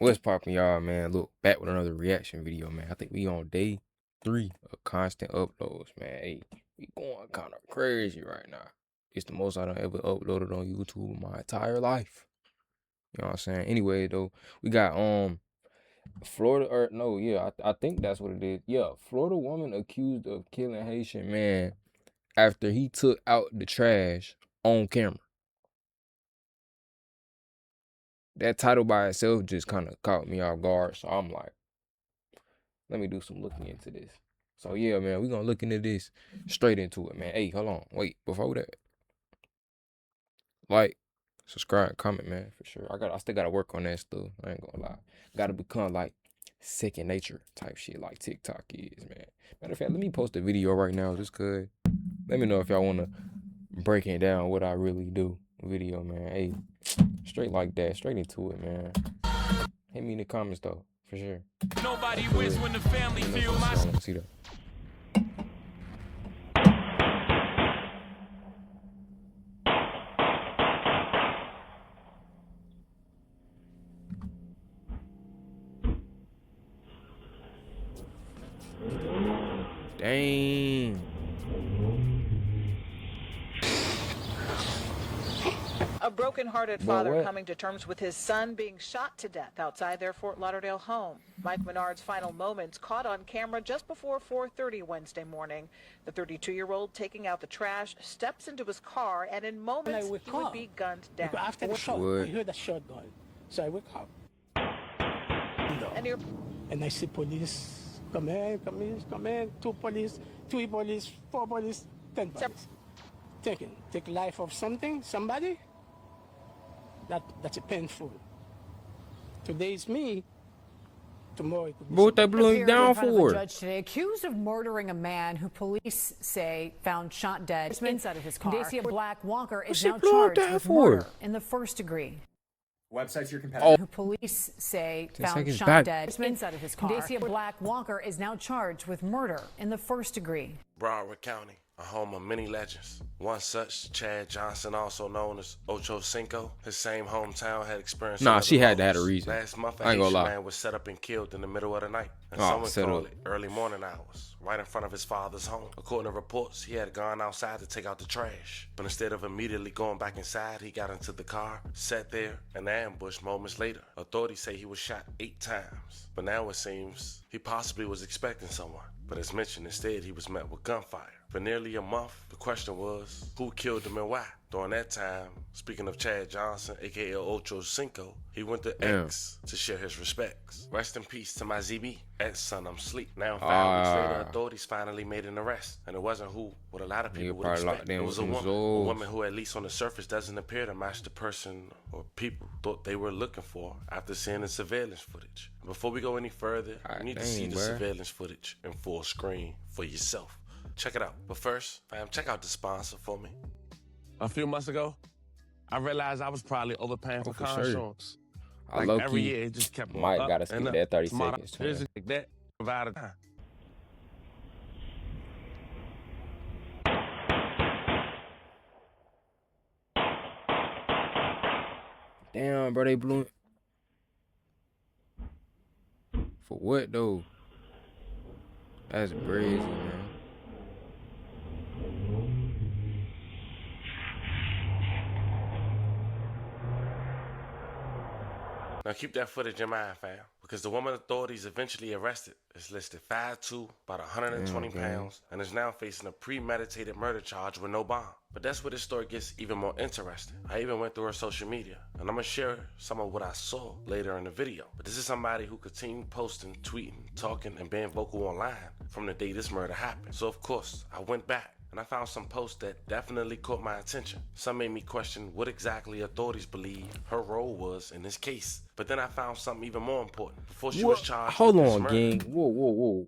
What's poppin', y'all, man? Look, back with another reaction video, man. I think we on day 3 of constant uploads, man. Hey, we going kind of crazy right now. It's the most I done ever uploaded on YouTube in my entire life. You know what I'm saying? Anyway, though, we got Florida, or no, yeah, I think that's what it is. Yeah, Florida woman accused of killing Haitian man after he took out the trash on camera. That title by itself just kind of caught me off guard, so I'm like, let me do some looking into this. So yeah, man, we gonna look into this straight into it, man. Hey, hold on, wait, before that, like, subscribe, comment, man, for sure. I still gotta work on that stuff. I ain't gonna lie. Gotta become like second nature type shit, like TikTok is, man. Matter of fact, let me post a video right now, just cause. Let me know if y'all wanna break it down what I really do. Video, man. Hey, straight like that, straight into it, man. Hit me in the comments though, for sure. Nobody wins when the family feel my. See that. Dang. A broken-hearted father coming to terms with his son being shot to death outside their Fort Lauderdale home. Mike Menard's final moments caught on camera just before 4:30 Wednesday morning. The 32-year-old taking out the trash steps into his car, and in moments he would be gunned down. Because after the shot, I heard a shotgun, so I wake up. And I see police. Come in, 2 police, 3 police, 4 police, 10 police. Take life of somebody. That's painful. Today is me. Tomorrow it could be. What they blew him down for? Judge today accused of murdering a man who police say found shot dead inside of his car. Dacia Black Walker is now charged with murder in the first degree. Websites your competitor. Who police say found shot dead inside of his car. Dacia Black Walker is now charged with murder in the first degree. Broward County, a home of many legends. One such, Chad Johnson, also known as 2woSoulja. His same hometown had experienced. Nah, she had to have a reason. Last month, I ain't gonna lie. man was set up and killed in the middle of the night. And someone called it early morning hours, right in front of his father's home. According to reports, he had gone outside to take out the trash. But instead of immediately going back inside, he got into the car, sat there, and ambushed moments later. Authorities say he was shot 8 times. But now it seems he possibly was expecting someone. But as mentioned, instead he was met with gunfire. For nearly a month, the question was, who killed him and why? During that time, speaking of Chad Johnson, aka 2woSoulja, he went to X to share his respects. Rest in peace to my ZB. Son, I'm sleep. Now 5 weeks later, authorities finally made an arrest. And it wasn't who what a lot of people would expect. It was a woman who at least on the surface doesn't appear to match the person or people thought they were looking for after seeing the surveillance footage. Before we go any further, you need to see the surveillance footage in full screen for yourself. Check it out. But first, fam, check out the sponsor for me. A few months ago, I realized I was probably overpaying for car insurance. Like every year, it just kept going Mike up gotta skip that 30 seconds. Like that provided time. Damn, bro, they blew it. For what though? That's crazy, man. Now keep that footage in mind, fam, because the woman authorities eventually arrested is listed 5'2", about 120 pounds, and is now facing a premeditated murder charge with no bond. But that's where this story gets even more interesting. I even went through her social media, and I'm gonna share some of what I saw later in the video. But this is somebody who continued posting, tweeting, talking, and being vocal online from the day this murder happened. So of course, I went back and I found some posts that definitely caught my attention. Some made me question what exactly authorities believe her role was in this case. But then I found something even more important. Before she was charged Hold with this on, murder, gang. Whoa.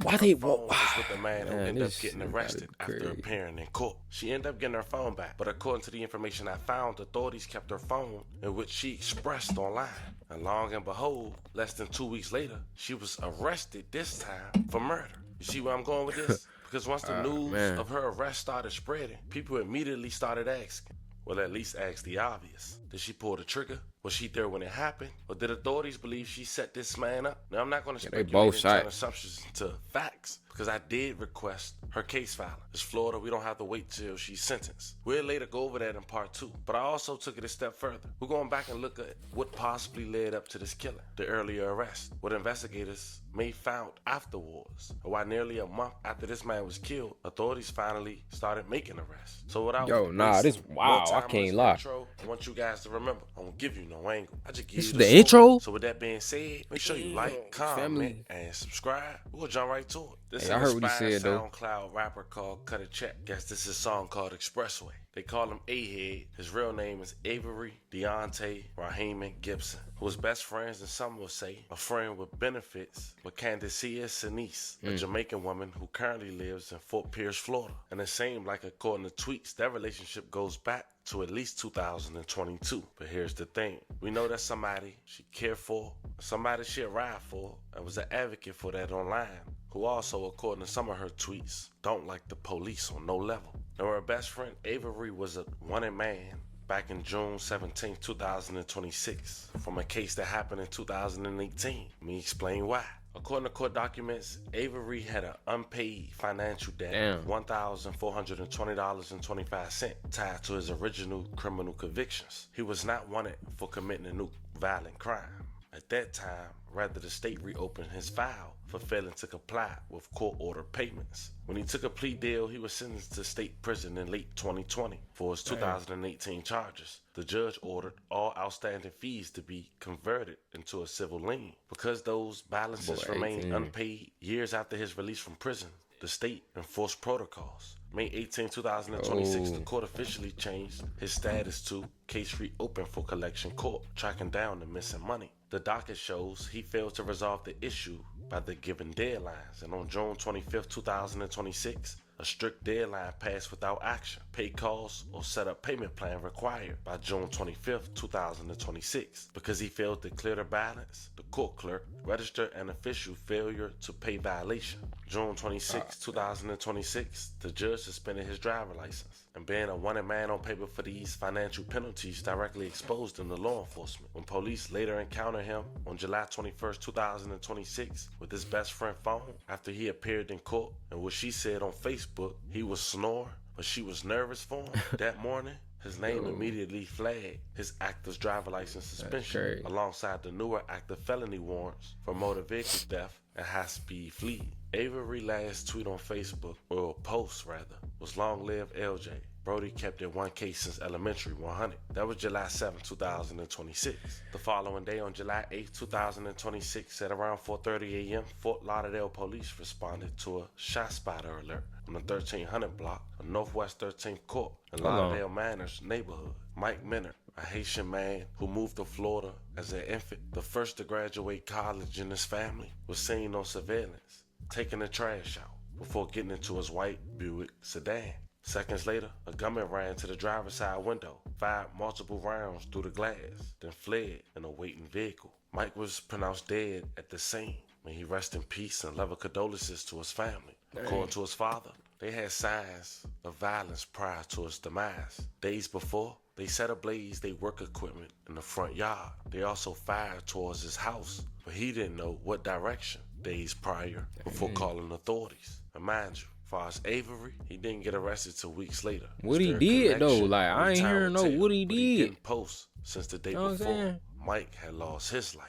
Why they was with the man who ended up getting arrested after appearing in court. She ended up getting her phone back, but according to the information I found, authorities kept her phone in which she expressed online. And long and behold, less than 2 weeks later, she was arrested, this time for murder. You see where I'm going with this? Because once the news of her arrest started spreading, people immediately started asking, well, at least ask the obvious. Did she pull the trigger? Was she there when it happened? Or did authorities believe she set this man up? Now, I'm not going to speculate and turn assumptions into facts, because I did request her case filing. It's Florida, we don't have to wait till she's sentenced. We'll later go over that in part 2, but I also took it a step further. We're going back and look at what possibly led up to this killing, the earlier arrest, what investigators may found afterwards, or why nearly a month after this man was killed, authorities finally started making arrests. So without I can't lie. Intro, I want you guys to remember, I won't give you no angle. I just give This you is the intro. So with that being said, make sure you like, comment, and subscribe. We're gonna jump right to it. This is I an heard what he said, though. SoundCloud rapper called Cut a Check. Guess this is a song called Expressway. They call him A-Head. His real name is Avery Deontay Raheem Gibson, who is best friends, and some will say a friend with benefits, with Candacia Sinise, a Jamaican woman who currently lives in Fort Pierce, Florida. And it seemed like, according to tweets, their relationship goes back to at least 2022. But here's the thing. We know that somebody she cared for, somebody she arrived for, and was an advocate for that online, who also, according to some of her tweets, don't like the police on no level. Now, her best friend Avery was a wanted man back in June 17, 2026, from a case that happened in 2018. Let me explain why. According to court documents, Avery had an unpaid financial debt of $1,420.25 tied to his original criminal convictions. He was not wanted for committing a new violent crime. At that time, rather, the state reopened his file for failing to comply with court-ordered payments. When he took a plea deal, he was sentenced to state prison in late 2020 for his 2018 charges. The judge ordered all outstanding fees to be converted into a civil lien. Because those balances remained unpaid years after his release from prison, the state enforced protocols. May 18, 2026, the court officially changed his status to case reopened for collection court, tracking down the missing money. The docket shows he failed to resolve the issue by the given deadlines, and on June 25, 2026, a strict deadline passed without action. Pay calls or set up payment plan required by June 25, 2026. Because he failed to clear the balance, the court clerk registered an official failure to pay violation. June 26, 2026, the judge suspended his driver license. And being a wanted man on paper for these financial penalties directly exposed him to law enforcement. When police later encountered him on July 21, 2026 with his best friend phone after he appeared in court, and what she said on Facebook, he was snoring, but she was nervous for him that morning, his name immediately flagged his active driver license suspension alongside the newer active felony warrants for motor vehicle theft and high-speed fleeing. Avery's last tweet on Facebook, or post rather, was "Long live LJ. Brody kept it 1K since elementary, 100. That was July 7, 2026. The following day, on July 8, 2026, at around 4:30 a.m., Fort Lauderdale police responded to a shot spotter alert on the 1300 block of Northwest 13th Court in Lauderdale Manors neighborhood. Mike Minard, a Haitian man who moved to Florida as an infant, the first to graduate college in his family, was seen on surveillance taking the trash out before getting into his white Buick sedan. Seconds later, a gunman ran to the driver's side window, fired multiple rounds through the glass, then fled in a waiting vehicle. Mike was pronounced dead at the scene. May he rest in peace, and level condolences to his family. According to his father, they had signs of violence prior to his demise. Days before, they set ablaze their work equipment in the front yard. They also fired towards his house, but he didn't know what direction days prior before calling authorities. And mind you, as far as Avery, he didn't get arrested till weeks later. What he did though, like I ain't hearing no what he did. He didn't post since the day before. Mike had lost his life.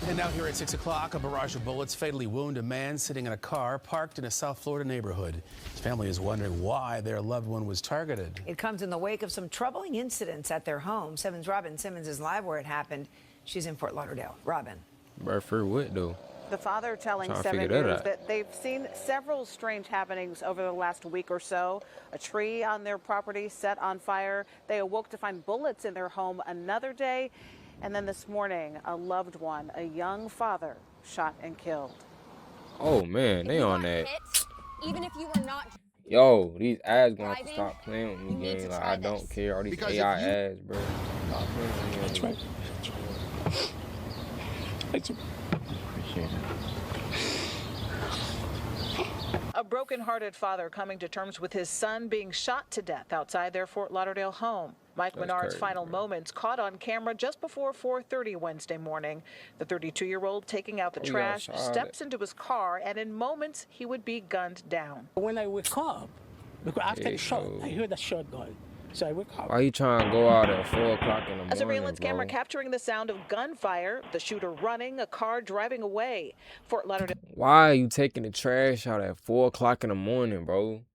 And now here at 6 o'clock, a barrage of bullets fatally wound a man sitting in a car parked in a South Florida neighborhood. His family is wondering why their loved one was targeted. It comes in the wake of some troubling incidents at their home. 7's Robin Simmons is live where it happened. She's in Fort Lauderdale. Robin. But for what though? The father telling 7 News that they've seen several strange happenings over the last week or so. A tree on their property set on fire. They awoke to find bullets in their home another day. And then this morning, a loved one, a young father, shot and killed. Oh man, they on that. Even if you were not. Yo, these ads gonna have to stop playing with me, gang. Like I don't care. All these because AI ads, bro. Stop playing with me. That's right. That's right. A broken-hearted father coming to terms with his son being shot to death outside their Fort Lauderdale home. Mike Menard's final moments caught on camera just before 4:30 Wednesday morning. The 32-year-old taking out the trash, steps into his car, and in moments he would be gunned down. When I wake up, because after the shot, I heard a shotgun. So I wake up. Why you trying to go out at 4 o'clock in the morning, A surveillance camera bro? capturing the sound of gunfire, the shooter running, a car driving away. Fort Lauderdale. Why are you taking the trash out at 4 o'clock in the morning, bro?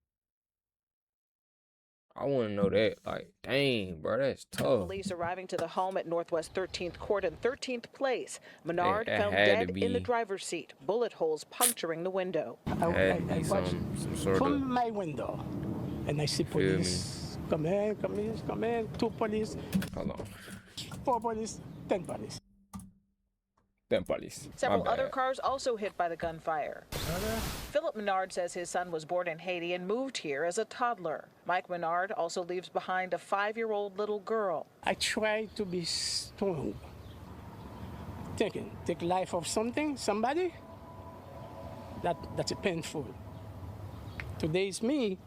I want to know that. Like, dang, bro, that's tough. Police arriving to the home at Northwest 13th Court and 13th Place. Menard found dead in the driver's seat, bullet holes puncturing the window. I watched from my window, and I see police. Come in. 2 police. Hold on. 4 police, 10 police. 10 police. Several other cars also hit by the gunfire. Philip Menard says his son was born in Haiti and moved here as a toddler. Mike Menard also leaves behind a 5-year-old little girl. I try to be strong. Take life of somebody. That's painful. Today is me.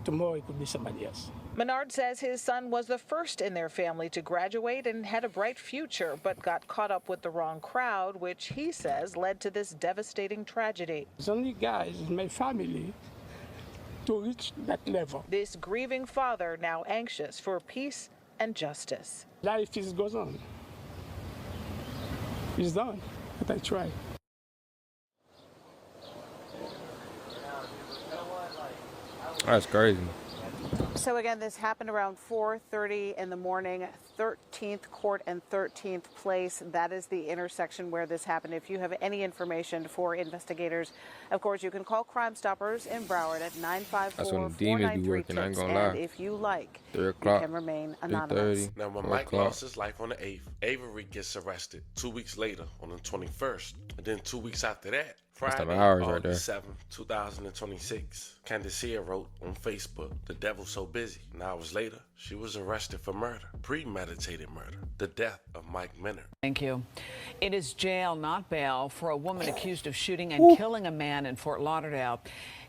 Tomorrow it could be somebody else. Menard says his son was the first in their family to graduate and had a bright future, but got caught up with the wrong crowd, which he says led to this devastating tragedy. There's only guys in my family to reach that level. This grieving father now anxious for peace and justice. Life goes on. It's done, but I try. That's crazy. So again, this happened around 4:30 in the morning, 13th Court and 13th Place. That is the intersection where this happened. If you have any information for investigators, of course, you can call Crime Stoppers in Broward at 954-4936. And if you like, 3 you o'clock, can remain anonymous. Now, when Mike lost his life on the 8th, Avery gets arrested 2 weeks later on the 21st. And then 2 weeks after that, Friday, August 7th, 2026, Candacia wrote on Facebook, "The devil's so busy." An hours later, she was arrested for murder, premeditated murder, the death of Mike Menard. Thank you. It is jail, not bail, for a woman accused of shooting and killing a man in Fort Lauderdale.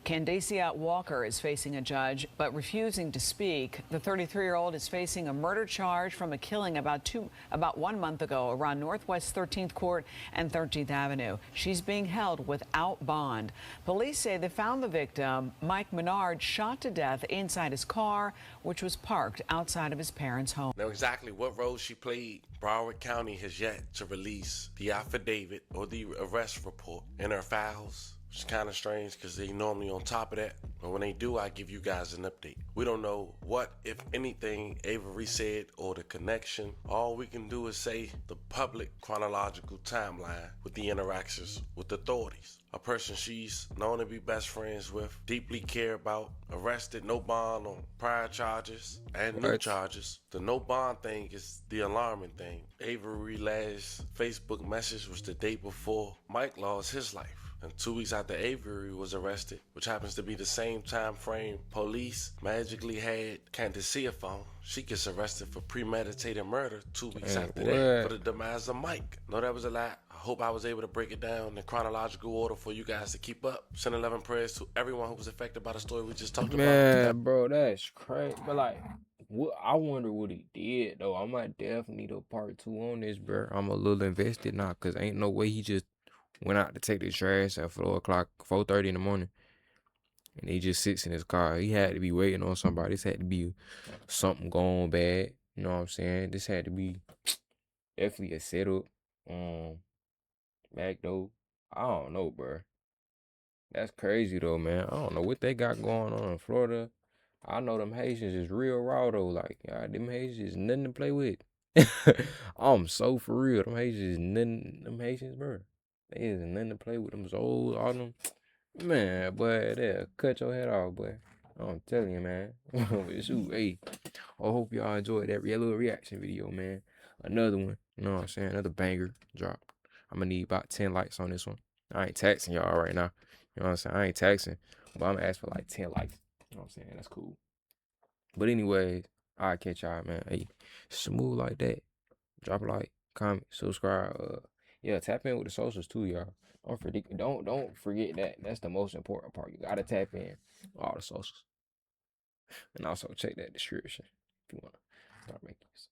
Candacia Walker is facing a judge, but refusing to speak. The 33-year-old is facing a murder charge from a killing about 1 month ago around Northwest 13th Court and 13th Avenue. She's being held without bond. Police say they found the victim, Mike Menard, shot to death inside his car, which was parked outside of his parents' home. Now, exactly what role she played, Broward County has yet to release the affidavit or the arrest report in her files. Which is kind of strange because they normally on top of that. But when they do, I give you guys an update. We don't know what, if anything, Avery said or the connection. All we can do is say the public chronological timeline with the interactions with authorities. A person she's known to be best friends with, deeply care about, arrested, no bond on prior charges and new charges. The no bond thing is the alarming thing. Avery's last Facebook message was the day before Mike lost his life. And 2 weeks after Avery was arrested, which happens to be the same time frame police magically had Candacia phone, she gets arrested for premeditated murder 2 weeks after that for the demise of Mike. No, that was a lot. I hope I was able to break it down in chronological order for you guys to keep up. Send 11 prayers to everyone who was affected by the story we just talked about. Man, bro, that's crazy. But like, I wonder what he did though. I might definitely need a part 2 on this, bro. I'm a little invested now because ain't no way he just went out to take the trash at 4:30 in the morning. And he just sits in his car. He had to be waiting on somebody. This had to be something going bad. You know what I'm saying? This had to be definitely a setup. Back though. I don't know, bro. That's crazy though, man. I don't know what they got going on in Florida. I know them Haitians is real raw though. Like, them Haitians is nothing to play with. I'm so for real. Them Haitians is nothing. Them Haitians, bro. They is nothing to play with. Them Zoes, all them. Man, boy, they'll cut your head off, boy. I'm telling you, man. Shoot, hey. I hope y'all enjoyed that little reaction video, man. Another one. You know what I'm saying? Another banger drop. I'm going to need about 10 likes on this one. I ain't taxing y'all right now. You know what I'm saying? I ain't taxing. But I'm going to ask for like 10 likes. You know what I'm saying? That's cool. But anyways, I'll catch y'all, man. Hey, smooth like that. Drop a like, comment, subscribe. Yeah, tap in with the socials too, y'all. Don't forget that. That's the most important part. You gotta tap in all the socials. And also check that description if you wanna start making this.